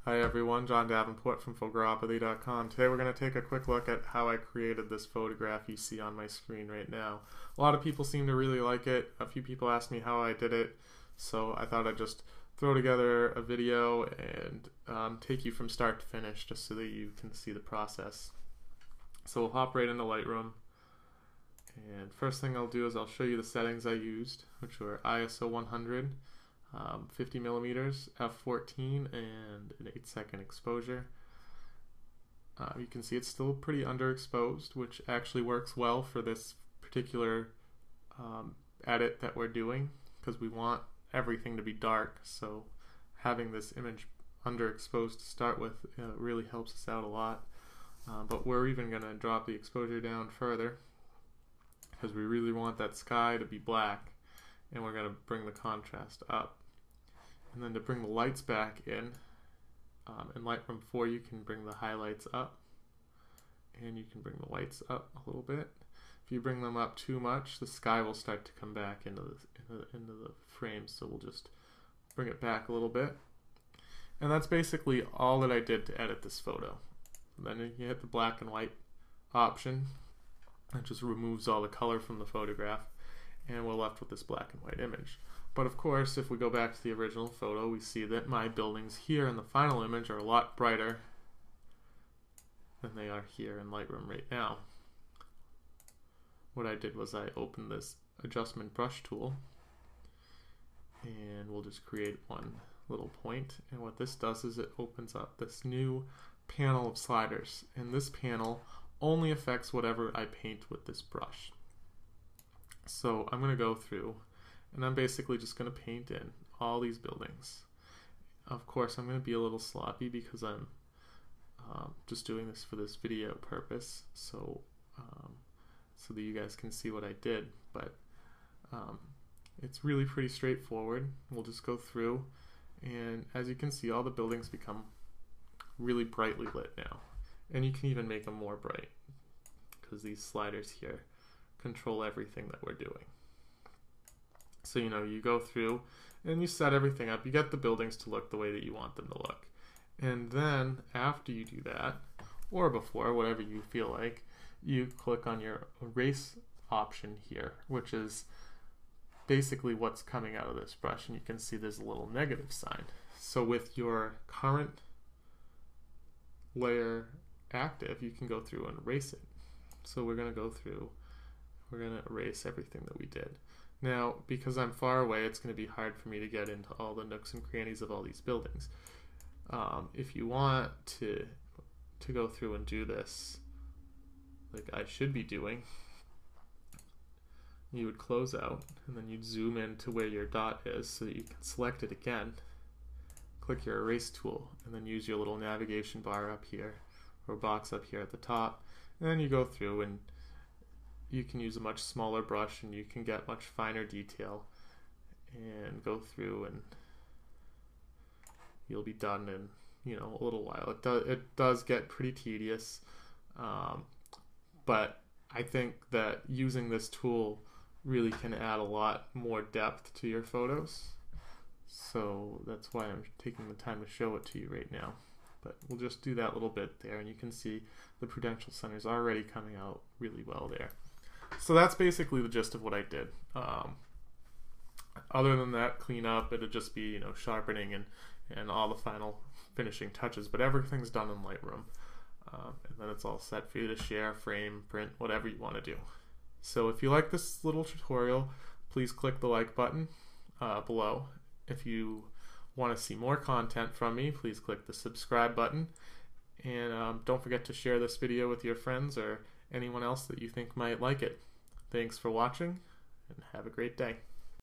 Hi everyone, John Davenport from Photogrammetry.com. Today we're going to take a quick look at how I created this photograph you see on my screen right now. A lot of people seem to really like it. A few people asked me how I did it, so I thought I'd just throw together a video and take you from start to finish just so that you can see the process. So we'll hop right into Lightroom. And first thing I'll do is I'll show you the settings I used, which were ISO 100, 50 millimeters, f14, and an 8-second exposure. You can see it's still pretty underexposed, which actually works well for this particular edit that we're doing, because we want everything to be dark. So having this image underexposed to start with really helps us out a lot. But we're even going to drop the exposure down further, because we really want that sky to be black, and we're going to bring the contrast up. And then to bring the lights back in Lightroom 4 you can bring the highlights up, and you can bring the whites up a little bit. If you bring them up too much, the sky will start to come back into the frame, so we'll just bring it back a little bit. And that's basically all that I did to edit this photo. And then you hit the black and white option. It just removes all the color from the photograph, and we're left with this black and white image. But of course, if we go back to the original photo, we see that my buildings here in the final image are a lot brighter than they are here in Lightroom right now. What I did was I opened this adjustment brush tool, and we'll just create one little point. And what this does is it opens up this new panel of sliders, and this panel only affects whatever I paint with this brush. So I'm going to go through, and I'm basically just going to paint in all these buildings. Of course, I'm going to be a little sloppy because I'm just doing this for this video purpose, so that you guys can see what I did. But it's really pretty straightforward. We'll just go through, and as you can see, all the buildings become really brightly lit now. And you can even make them more bright, because these sliders here control everything that we're doing. So you go through and you set everything up. You get the buildings to look the way that you want them to look. And then after you do that, or before, whatever you feel like, you click on your erase option here, which is basically what's coming out of this brush. And you can see there's a little negative sign. So with your current layer active, you can go through and erase it. So we're going to go through, we're going to erase everything that we did. Now, because I'm far away, it's going to be hard for me to get into all the nooks and crannies of all these buildings. If you want to go through and do this, like I should be doing, you would close out, and then you'd zoom in to where your dot is so that you can select it again, click your erase tool, and then use your little navigation bar up here, or box up here at the top, and then you go through and you can use a much smaller brush and you can get much finer detail and go through, and you'll be done in a little while. It does get pretty tedious, but I think that using this tool really can add a lot more depth to your photos. So that's why I'm taking the time to show it to you right now. But we'll just do that little bit there, and you can see the Prudential Center is already coming out really well there. So that's basically the gist of what I did. Other than that, clean up, it'd just be sharpening and all the final finishing touches. But everything's done in Lightroom, and then it's all set for you to share, frame, print, whatever you want to do. So if you like this little tutorial, please click the like button below. If you want to see more content from me, please click the subscribe button, and don't forget to share this video with your friends or anyone else that you think might like it. Thanks for watching, and have a great day.